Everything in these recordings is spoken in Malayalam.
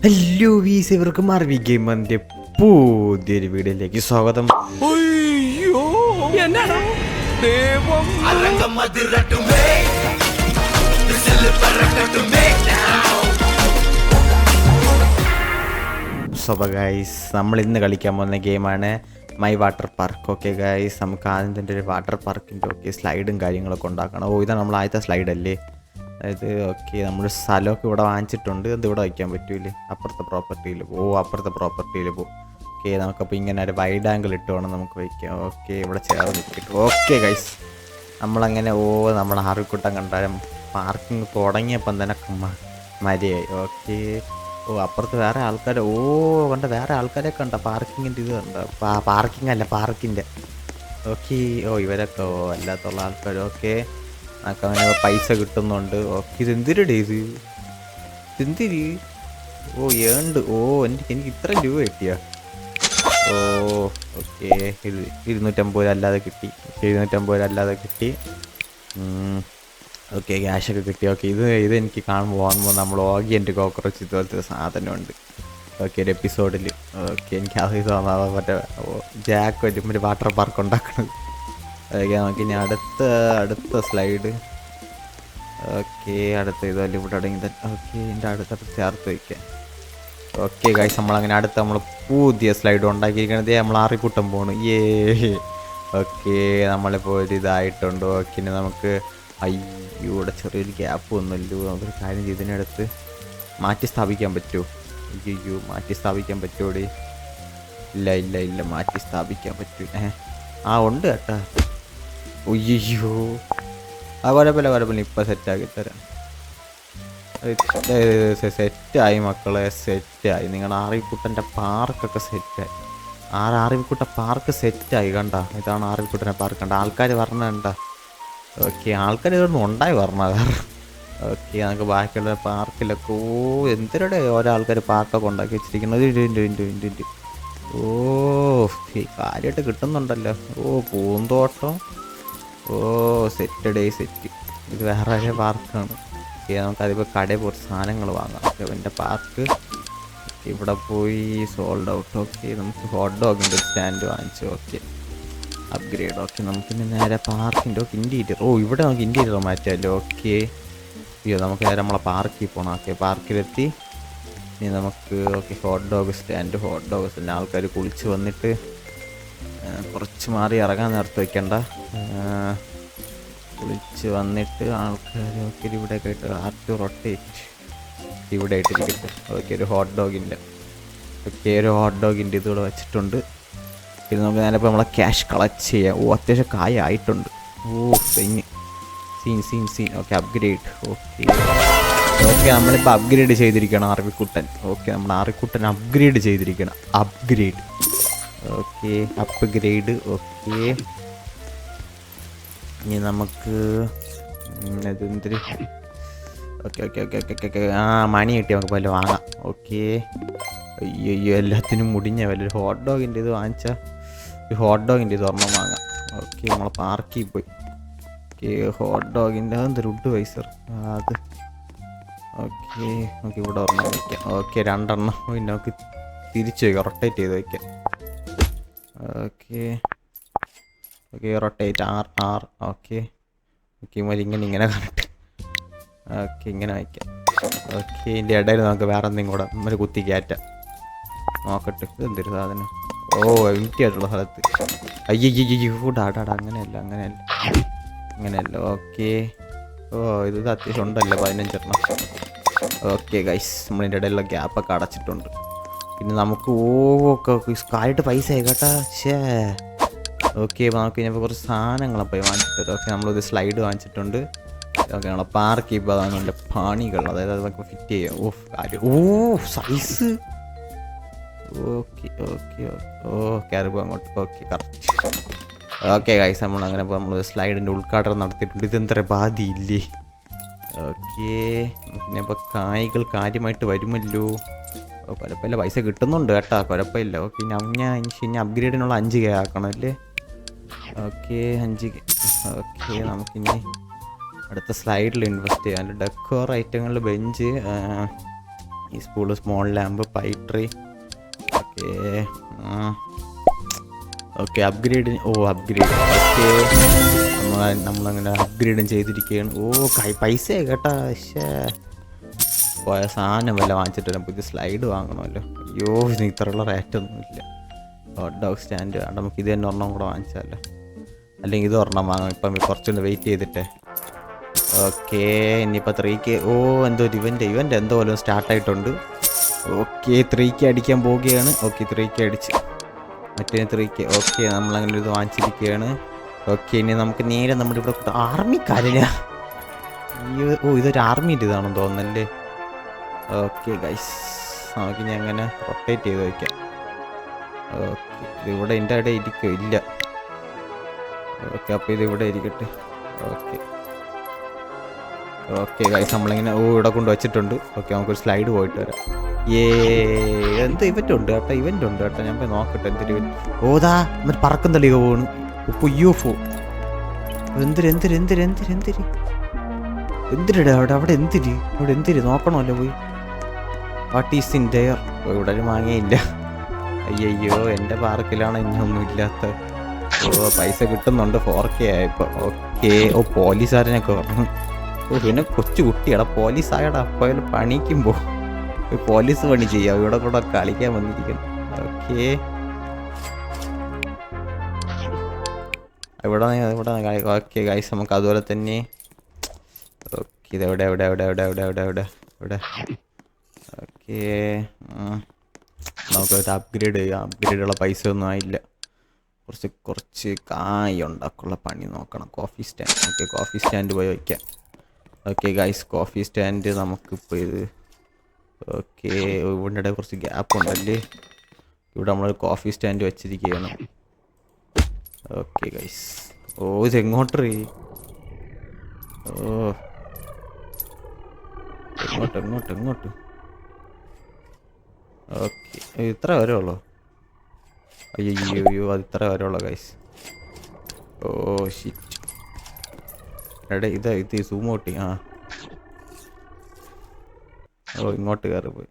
ഹലോ വീസ്, ഇവർക്ക് മാർവി ഗെയിമിന്റെ പുതിയൊരു വീഡിയോയിലേക്ക് സ്വാഗതം. അയ്യോ എന്നാടാ ദൈവം ഗൈസ്, നമ്മൾ ഇന്ന് കളിക്കാൻ പോകുന്ന ഗെയിമാണ് my water park. Okay guys, നമുക്ക് ആദ്യം തന്നെ ഒരു വാട്ടർ പാർക്കിൻ്റെ സ്ലൈഡും കാര്യങ്ങളൊക്കെ ഉണ്ടാക്കണം. ഇതാണ് നമ്മൾ ആദ്യത്തെ സ്ലൈഡ് അല്ലേ. അതായത് നമ്മൾ സ്ഥലമൊക്കെ ഇവിടെ വാങ്ങിച്ചിട്ടുണ്ട്. അത് ഇവിടെ വയ്ക്കാൻ പറ്റൂലേ? അപ്പുറത്തെ പ്രോപ്പർട്ടിയിൽ അപ്പുറത്തെ പ്രോപ്പർട്ടിയിൽ പോകും. നമുക്കപ്പോൾ ഇങ്ങനെ ഒരു വൈഡ് ആംഗിൾ ഇട്ട് വേണം നമുക്ക് വയ്ക്കാം. ഇവിടെ ചേർന്ന് നിൽക്കിട്ട്. ഗൈസ്, നമ്മളങ്ങനെ നമ്മുടെ ആറിക്കുട്ടം കണ്ടാലും പാർക്കിംഗ് തുടങ്ങിയപ്പം തന്നെ മരിയായി. അപ്പുറത്ത് വേറെ ആൾക്കാർ വേറെ ആൾക്കാരൊക്കെ ഉണ്ടോ? പാർക്കിങ്ങിൻ്റെ ഇത് കണ്ടോ? പാർക്കിംഗ് അല്ല, പാർക്കിൻ്റെ. ഇവരൊക്കെ അല്ലാത്തുള്ള ആൾക്കാർ. നമുക്ക് അങ്ങനെ പൈസ കിട്ടുന്നുണ്ട്. ഇതെന്തിരി ഡേയ്സ്, ഇതെന്തിരി? ഏണ്ട്. എനിക്ക് ഇത്ര രൂപ കിട്ടിയ. ഇത് 250 രൂപ അല്ലാതെ കിട്ടി. 250 രൂപ അല്ലാതെ കിട്ടി. ക്യാഷൊക്കെ കിട്ടി. ഇത് എനിക്ക് കാണുമ്പോൾ നമ്മൾ എൻ്റെ കോക്രോച്ച് ഇതുപോലത്തെ സാധനമുണ്ട്. ഒരു എപ്പിസോഡിൽ. എനിക്ക് അത് തോന്നാതെ മറ്റേ ജാക്ക് വരുമ്പോൾ വാട്ടർ പാർക്ക് ഉണ്ടാക്കണത്. നമുക്ക് ഇനി അടുത്ത സ്ലൈഡ്. അടുത്ത ഇതുപോലെ ഇവിടെ അടങ്ങി. എൻ്റെ അടുത്തടുത്ത് ചേർത്ത് വയ്ക്കാം. ഗൈസ്, നമ്മളങ്ങനെ നമ്മൾ പുതിയ സ്ലൈഡ് ഉണ്ടാക്കിയിരിക്കണത് നമ്മൾ ആറിക്കൂട്ടം പോണു. നമ്മളിപ്പോൾ ഒരു ഇതായിട്ടുണ്ട്. ഇനി നമുക്ക് ഇവിടെ ചെറിയൊരു ഗ്യാപ്പ് ഒന്നുമില്ലോ. നമുക്കൊരു കാര്യം ചെയ്തതിനടുത്ത് മാറ്റി സ്ഥാപിക്കാൻ പറ്റുമോ? മാറ്റി സ്ഥാപിക്കാൻ പറ്റുമോടെ? ഇല്ല മാറ്റി സ്ഥാപിക്കാൻ പറ്റൂ. ഉണ്ട് കേട്ടാ. കുഴപ്പമില്ല. ഇപ്പം സെറ്റാക്കി തരാം. സെറ്റായി മക്കളെ, സെറ്റായി. നിങ്ങളുടെ ആറിക്കുട്ടൻ്റെ പാർക്കൊക്കെ സെറ്റായി. ആറിക്കുട്ട പാർക്ക് സെറ്റായി. കണ്ട, ഇതാണ് ആറിക്കുട്ടൻ്റെ പാർക്ക്. കണ്ട, ആൾക്കാർ പറഞ്ഞണ്ട. ആൾക്കാർ ഇതൊന്നും ഉണ്ടായി പറഞ്ഞത്. നമുക്ക് ബാക്കിയുള്ള പാർക്കിലൊക്കെ എന്തിനടെ ഓരോ ആൾക്കാർ പാർക്കൊക്കെ ഉണ്ടാക്കി വെച്ചിരിക്കുന്നത്. ഇൻ്റെ കാര്യമായിട്ട് കിട്ടുന്നുണ്ടല്ലോ. പൂന്തോട്ടം. സെറ്റ്. ഇത് വേറെ പാർക്കാണ്. നമുക്കതിപ്പോൾ കടയിൽ കുറച്ച് സാധനങ്ങൾ വാങ്ങാം. എൻ്റെ പാർക്ക് ഇവിടെ പോയി സോൾഡ് ഔട്ട്. നമുക്ക് ഹോട്ട് ഡോഗിൻ്റെ സ്റ്റാൻഡ് വാങ്ങിച്ചു. അപ്ഗ്രേഡ്. നമുക്കിനി നേരെ പാർക്കിൻ്റെ ഇൻറ്റീരിയർ. ഇവിടെ നമുക്ക് ഇൻറ്റീരിയർ മാറ്റാമല്ലോ. നമുക്ക് നേരെ നമ്മളെ പാർക്കിൽ പോകണം. പാർക്കിലെത്തി ഇനി നമുക്ക് ഹോട്ട് ഡോഗ് സ്റ്റാൻഡ്. ആൾക്കാർ കുളിച്ച് വന്നിട്ട് കുറച്ച് മാറി ഇറങ്ങാൻ നേരത്ത് വയ്ക്കണ്ട. കുളിച്ച് വന്നിട്ട് ആൾക്കാർ ഇവിടെയൊക്കെ ആയിട്ട് ആർട്ട് റൊട്ടേറ്റ് ഇവിടെ ആയിട്ടിരിക്കട്ടെ. ഒരു ഹോട്ട് ഡോഗിൻ്റെ ഇതുകൂടെ വെച്ചിട്ടുണ്ട്. പിന്നെ നമുക്ക് നേരെ നമ്മളെ ക്യാഷ് കളക്ട് ചെയ്യാം. അത്യാവശ്യം കായ ആയിട്ടുണ്ട്. സീൻ. അപ്ഗ്രേഡ്. നമ്മളിപ്പോൾ അപ്ഗ്രേഡ് ചെയ്തിരിക്കണം ആർവിക്കുട്ടൻ. നമ്മൾ ആർവിക്കുട്ടൻ അപ്ഗ്രേഡ് ചെയ്തിരിക്കണം. അപ്ഗ്രേഡ്. ഇനി നമുക്ക് ഇതെന്തൊരു മണി കിട്ടി. നമുക്ക് വല്ല വാങ്ങാം. അയ്യോ എല്ലാത്തിനും മുടിഞ്ഞ വല്ല ഹോട്ട് ഡോഗിൻ്റെ ഇത് വാങ്ങിച്ചാൽ ഹോട്ട് ഡോഗിൻ്റെ ഇത് ഒരെണ്ണം വാങ്ങാം. നമ്മളെ പാർക്കിൽ പോയി. ഹോട്ട് ഡോഗിൻ്റെ എന്തൊരു വുഡ് വൈസർ അത്. നമുക്ക് ഇവിടെ ഒരെണ്ണം വയ്ക്കാം. 2 എണ്ണം. പിന്നെ നമുക്ക് തിരിച്ച് വയ്ക്കാം. റൊട്ടേറ്റ് ചെയ്ത് വയ്ക്കാം. റൊട്ടേറ്റ് ആർ. ഇങ്ങനെ കണ്ടിട്ട് ഇങ്ങനെ വയ്ക്കാം. ഇതിൻ്റെ ഇടയിൽ നമുക്ക് വേറെ എന്തെങ്കിലും കൂടെ ഒരു കുത്തി കയറ്റാം. നോക്കട്ടെ, ഇതെന്തൊരു സാധനം. എംപ്റ്റി ആയിട്ടുള്ള സ്ഥലത്ത്. ഡാടാ അങ്ങനെയല്ല. ഇത് അത്യാവശ്യം ഉണ്ടല്ലോ 15 എണ്ണം. ഗൈസ്, നമ്മളിൻ്റെ ഇടയിലുള്ള ഗ്യാപ്പൊക്കെ അടച്ചിട്ടുണ്ട്. പിന്നെ നമുക്ക് കാര്യമായിട്ട് പൈസ ആയി കേട്ടാ. നമുക്ക് ഇനിയിപ്പോൾ കുറച്ച് സാധനങ്ങളപ്പോൾ വാങ്ങിച്ചിട്ട്. നമ്മളൊരു സ്ലൈഡ് വാങ്ങിച്ചിട്ടുണ്ട്. നമ്മളെ പാർക്ക് ഇപ്പോൾ അതാണ് എൻ്റെ പണികൾ. അതായത് അതൊക്കെ ഫിറ്റ് ചെയ്യാം. സൈസ്. കയറിപ്പോ അങ്ങോട്ട്. കറക്റ്റ്. ഗൈസ്, നമ്മളങ്ങനെ നമ്മൾ സ്ലൈഡിൻ്റെ ഉദ്ഘാടനം നടത്തിയിട്ടുണ്ട്. ഇതെന്താ ബാധിയില്ലേ? പിന്നെ ഇപ്പോൾ കായ്കൾ കാര്യമായിട്ട് വരുമല്ലോ. കുഴപ്പമില്ല, പൈസ കിട്ടുന്നുണ്ട് കേട്ടോ. കുഴപ്പമില്ല. ഇനി അപ്ഗ്രേഡിനുള്ള 5K ആക്കണം അല്ലേ? 5K. നമുക്കിനി അടുത്ത സ്ലൈഡിൽ ഇൻവെസ്റ്റ് ചെയ്യാം. ഡെക്കോർ ഐറ്റങ്ങളിൽ ബെഞ്ച് ഈ സ്പൂള് സ്മോൾ ലാമ്പ് പൈട്രി. Okay okay upgrade. Upgrade. Okay നമ്മളങ്ങനെ അപ്ഗ്രേഡും ചെയ്തിരിക്കുകയാണ്. പൈസ കേട്ടാ. പോയ സാധനം വല്ല വാങ്ങിച്ചിട്ട് പുതിയ സ്ലൈഡ് വാങ്ങണമല്ലോ. അയ്യോ ഇതിന് ഇത്രയുള്ള റേറ്റൊന്നുമില്ല. ഹോട്ട് ഡോഗ് സ്റ്റാൻഡ് വേണ്ട, നമുക്ക് ഇത് തന്നെ ഒരെണ്ണം കൂടെ വാങ്ങിച്ചാലോ. അല്ലെങ്കിൽ ഇത് ഒരെണ്ണം വാങ്ങാം. ഇപ്പം കുറച്ചുകൂടെ വെയിറ്റ് ചെയ്തിട്ട്. ഓക്കെ ഇനിയിപ്പോൾ 3K. എന്തോ ഒരു ഇവൻ്റ് എന്തോ പോലും സ്റ്റാർട്ടായിട്ടുണ്ട്. ഓക്കെ 3K അടിക്കാൻ പോവുകയാണ്. ഓക്കെ 3K അടിച്ച്. മറ്റേ 3K. ഓക്കെ നമ്മളങ്ങനെ ഇത് വാങ്ങിച്ചിരിക്കുകയാണ്. ഓക്കെ ഇനി നമുക്ക് നേരെ നമ്മുടെ ഇവിടെ ആർമിക്കാരില്ല. ഇതൊരു ആർമിൻ്റെ ഇതാണെന്ന് തോന്നുന്നല്ലേ. ഓക്കെ ഗൈസ് നമുക്കിനി അങ്ങനെ റൊട്ടേറ്റ് ചെയ്ത് വയ്ക്കാം. ഓക്കെ ഇതിവിടെ എൻ്റെ അവിടെ ഇരിക്കും ഇല്ല. ഓക്കെ അപ്പോൾ ഇതിവിടെ ഇരിക്കട്ടെ. ഓക്കെ ഗൈസ് നമ്മളിങ്ങനെ ഇവിടെ കൊണ്ട് വെച്ചിട്ടുണ്ട്. ഓക്കെ നമുക്കൊരു സ്ലൈഡ് പോയിട്ട് വരാം. എന്ത് ഇവൻ്റ് ഉണ്ട് കേട്ടോ. ഞാൻ പോയി നോക്കട്ടെ എന്തൊരു ഓതാ എന്നിട്ട് പറക്കുന്നളിക പോണ്. UFO എന്തിരടാ അവിടെ എന്തിരി നോക്കണമല്ലോ പോയി. What is in dare? ഇവിടെ ഒരു മാങ്ങയില്ല. അയ്യോ എൻ്റെ പാർക്കിലാണ് ഇനിയൊന്നും ഇല്ലാത്ത. പൈസ കിട്ടുന്നുണ്ട് 4K ആയപ്പോൾ. ഓക്കെ പോലീസുകാരനൊക്കെ പറഞ്ഞു. പിന്നെ കൊച്ചു കുട്ടിയാടാ പോലീസായടാ. അപ്പോൾ പണിക്കുമ്പോൾ പോലീസ് പണി ചെയ്യാം. ഇവിടെ കൂടെ കളിക്കാൻ വന്നിരിക്കണം. ഓക്കെ ഇവിടെ. ഓക്കെ ഗൈസ് നമുക്ക് അതുപോലെ തന്നെ. ഓക്കെ ഇതെവിടെ ഇവിടെ. ഓക്കെ നമുക്കത് അപ്ഗ്രേഡ് ചെയ്യാം. അപ്ഗ്രേഡുള്ള പൈസ ഒന്നും ആയില്ല. കുറച്ച് കായ് ഉണ്ടാക്കുള്ള പണി നോക്കണം. Coffee stand. Okay coffee stand പോയി വയ്ക്കാം. ഓക്കെ ഗൈസ് കോഫി സ്റ്റാൻഡ് നമുക്കിപ്പോൾ ഇത്. ഓക്കെ ഇവിടെ കുറച്ച് ഗ്യാപ്പ് ഉണ്ടല്ലേ. ഇവിടെ നമ്മൾ കോഫി സ്റ്റാൻഡ് വെച്ചിരിക്കുകയാണ്. ഓക്കെ ഗൈസ് ഇതെങ്ങോട്ട് എങ്ങോട്ട്. ഓക്കെ ഇത്ര വരെ ഉള്ളൂ. അയ്യോ അത് ഇത്ര വരെ ഉള്ളൂ ഗൈസ്. ഷിറ്റ് എടേ ഇത് സൂം ഔട്ടി. ഇങ്ങോട്ട് കയറി പോയി.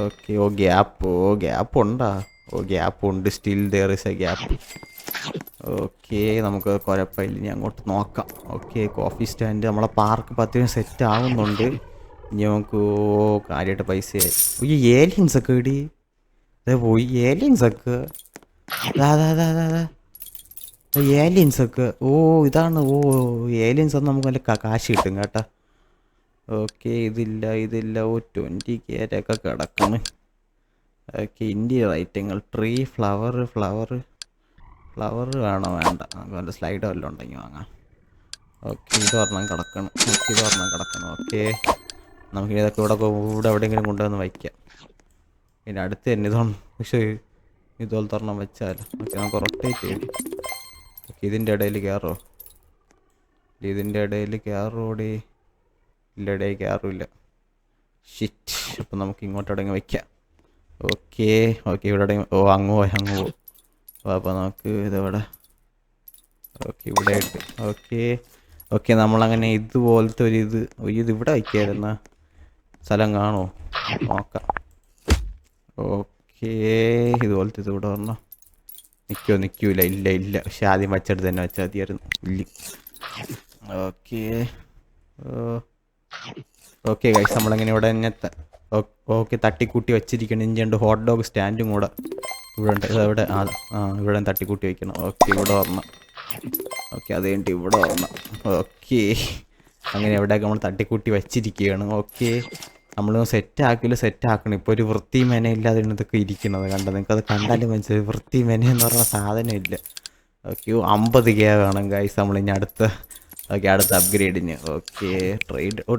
ഓക്കെ ഗ്യാപ്പ് ഉണ്ടാ. ഗ്യാപ്പ് ഉണ്ട്. Still there is a gap. Okay നമുക്ക് കുഴപ്പമില്ല. ഇനി അങ്ങോട്ട് നോക്കാം. ഓക്കെ കോഫി സ്റ്റാൻഡ് നമ്മളെ പാർക്ക് 10 സെറ്റ് ആവുന്നുണ്ട്. ഇനി നമുക്ക് കാര്യമായിട്ട് പൈസയായി. ഏലിയൻസ് ഒക്കെ ഇടി പോയി. ഏലിയൻസ് ഒക്കെ ഏലിയൻസ് ഒക്കെ ഇതാണ്. ഏലിയൻസ് ഒന്നും നമുക്ക് നല്ല കാശ് കിട്ടും കേട്ടാ. ഓക്കെ ഇതില്ല 20K ഒക്കെ കിടക്കുന്നു. ഓക്കെ ഇന്ത്യൻ ഐറ്റങ്ങൾ ട്രീ ഫ്ലവർ വേണോ? വേണ്ട. നല്ല സ്ലൈഡ് വല്ലതും ഉണ്ടെങ്കിൽ വാങ്ങാം. ഓക്കെ ഇത് ഒരെണ്ണം കിടക്കണം. ഓക്കെ നമുക്ക് ഇതൊക്കെ ഇവിടെ എവിടെയെങ്കിലും കൊണ്ടുവന്ന് വയ്ക്കാം. പിന്നെ അടുത്ത് തന്നെ ഇതാണ്. പക്ഷേ ഇതുപോലത്തെ ഒരെണ്ണം വെച്ചാലോ. ഓക്കെ നമുക്ക് റൊട്ടേറ്റ് ചെയ്ത്. ഓക്കെ ഇതിൻ്റെ ഇടയിൽ കയറുമോ? കയറോടെ ഇല്ല. കയറില്ല. ഷിറ്റ്. അപ്പം നമുക്ക് ഇങ്ങോട്ട് എവിടെയെങ്കിലും വയ്ക്കാം. ഓക്കെ ഇവിടെ അങ്ങ് പോ. അപ്പോൾ നമുക്ക് ഇതവിടെ. ഓക്കെ ഇവിടെ ആയിട്ട്. ഓക്കെ നമ്മളങ്ങനെ ഇതുപോലത്തെ ഇത് ഇവിടെ വയ്ക്കാതിരുന്ന സ്ഥലം കാണുമോ നോക്കാം. ഓക്കെ ഇതുപോലത്തെ ഇത് ഇവിടെ വരണോ? നിൽക്കൂല. ഇല്ല. പക്ഷെ ആദ്യം വച്ചെടുത്ത് തന്നെ വെച്ചാൽ മതിയായിരുന്നു. ഇല്ല. ഓക്കെ ഗൈസ് നമ്മളങ്ങനെ ഇവിടെ തന്നെ ഓക്കെ തട്ടിക്കൂട്ടി വെച്ചിരിക്കണം. ഇനി 2 ഹോട്ട് ഡോഗ് സ്റ്റാൻഡും കൂടെ ഇവിടെ ഉണ്ട്. ഇവിടെ തട്ടിക്കൂട്ടി വയ്ക്കണം. ഓക്കെ ഇവിടെ വരണം. ഓക്കെ അത് കഴിഞ്ഞിട്ട് ഇവിടെ വരണം. ഓക്കെ അങ്ങനെ എവിടെയൊക്കെ നമ്മൾ തട്ടിക്കൂട്ടി വെച്ചിരിക്കുകയാണ്. ഓക്കെ നമ്മൾ സെറ്റാക്കണം. ഇപ്പോൾ ഒരു വൃത്തി മെനയില്ലാതെ ഇതൊക്കെ ഇരിക്കുന്നത് കണ്ടത്. നിങ്ങൾക്കത് കണ്ടാലും മനസ്സിലായി. വൃത്തി മെന എന്ന് പറഞ്ഞ സാധനം ഇല്ല. ഓക്കെ 50K വേണം ഗൈസ് നമ്മളിനി അടുത്ത അപ്ഗ്രേഡിന്. ഓക്കെ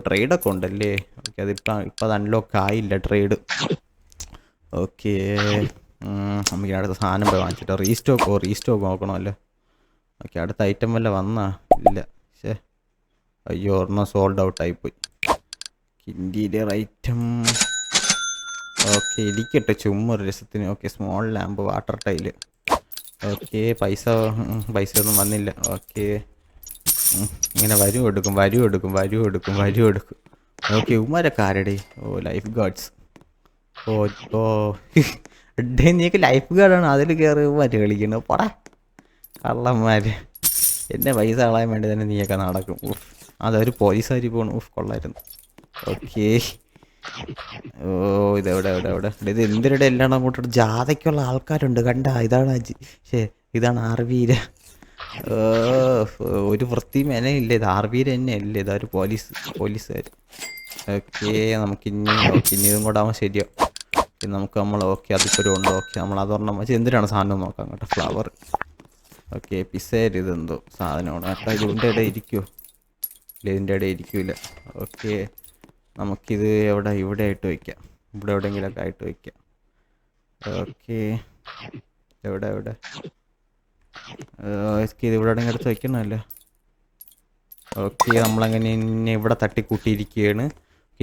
ട്രേഡൊക്കെ ഉണ്ടല്ലേ. ഓക്കെ ഇപ്പോൾ അത് അൺലോക്ക് ആയില്ല ട്രേഡ്. ഓക്കെ നമുക്ക് അടുത്ത സാധനം പോയി വാങ്ങിച്ചിട്ട് റീസ്റ്റോക്ക് നോക്കണമല്ലോ. ഓക്കെ അടുത്ത ഐറ്റം വല്ല വന്നാ? ഇല്ല. അയ്യോ ഒരെണ്ണം സോൾഡ് ഔട്ടായിപ്പോയി. Interior item. ഓക്കെ ഇരിക്കട്ടെ ചുമ്മാ ഒരു രസത്തിന്. Okay small lamp water tile. Okay പൈസ ഒന്നും വന്നില്ല. ഓക്കെ ഇങ്ങനെ വരും എടുക്കും. ഓക്കെ ഉമാരൊക്കെ ആരടി? ഓ ലൈഫ് ഗാർഡ്സ്. ഓ ഓ ഡേ നീക്ക് ലൈഫ് ഗാർഡാണ് അതിൽ കയറി മാറ്റി കളിക്കുന്നത്. പോടാ കള്ളന്മാര്. എന്നെ പൈസ കളയാൻ വേണ്ടി തന്നെ നീയൊക്കെ നടക്കും. ഉഫ് അതൊരു പോലീസുകാരി പോകണം. ഉഫ് കൊള്ളായിരുന്നു. ഓക്കേ. ഓ ഇതെവിടെ എവിടെ എവിടെ ഇത് എന്തിനിടെ എല്ലാം അങ്ങോട്ട് ജാഥയ്ക്കുള്ള ആൾക്കാരുണ്ട് കണ്ട. ഇതാണ് ഇതാണ് ആർവീര. ഒരു വൃത്തി മെനയില്ല. ഇത് ആർവീര തന്നെ അല്ലേ? ഇതൊരു പോലീസുകാർ. ഓക്കെ നമുക്കിനി ഇതും കൂടെ ആവുമ്പോൾ ശരിയോ. പിന്നെ നമുക്ക് ഓക്കെ അതിപ്പോഴും ഉണ്ട്. ഓക്കെ നമ്മൾ അതൊരെണ്ണം വെച്ച് എന്തിനാണ് സാധനം നോക്കാം കേട്ടോ. ഫ്ലവർ. ഓക്കെ പിസേര് ഇതെന്തോ സാധനമാണ് കേട്ടോ. ഇതിൻ്റെ ഇടയിൽ ഇരിക്കുമോ? ഇല്ല ഇതിൻ്റെ ഇടയിൽ ഇരിക്കില്ല. ഓക്കെ നമുക്കിത് ഇവിടെ ആയിട്ട് വയ്ക്കാം. ഇവിടെ എവിടെയെങ്കിലുമൊക്കെ ആയിട്ട് വയ്ക്കാം. ഓക്കെ എവിടെ ഇത് ഇവിടെ എവിടെയെങ്കിലും എടുത്ത് വയ്ക്കണമല്ലോ. ഓക്കെ നമ്മളങ്ങനെ ഇനി ഇവിടെ തട്ടിക്കൂട്ടിയിരിക്കുകയാണ്.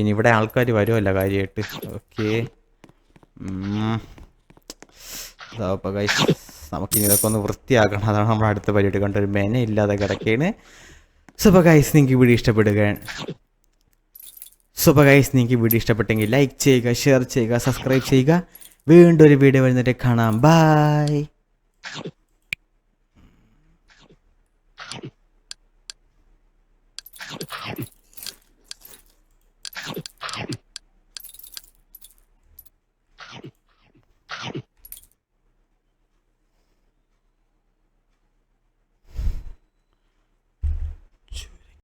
ഇനി ഇവിടെ ആൾക്കാർ വരുമല്ലോ കാര്യമായിട്ട്. ഓക്കെ അപ്പോൾ ഗൈസ് നമുക്കിനി ഇതൊക്കെ ഒന്ന് വൃത്തിയാക്കണം. അതാണ് നമ്മുടെ അടുത്ത പരിപാടി. കണ്ടൊരു മെനയില്ലാതെ കിടക്കുകയാണ്. സോ ഗൈസ് നിങ്ങൾക്ക് വീഡിയോ ഇഷ്ടപ്പെട്ടെങ്കിൽ ലൈക്ക് ചെയ്യുക, ഷെയർ ചെയ്യുക, സബ്സ്ക്രൈബ് ചെയ്യുക. വീണ്ടും ഒരു വീഡിയോ വരുന്നവരെ കാണാം. ബൈ.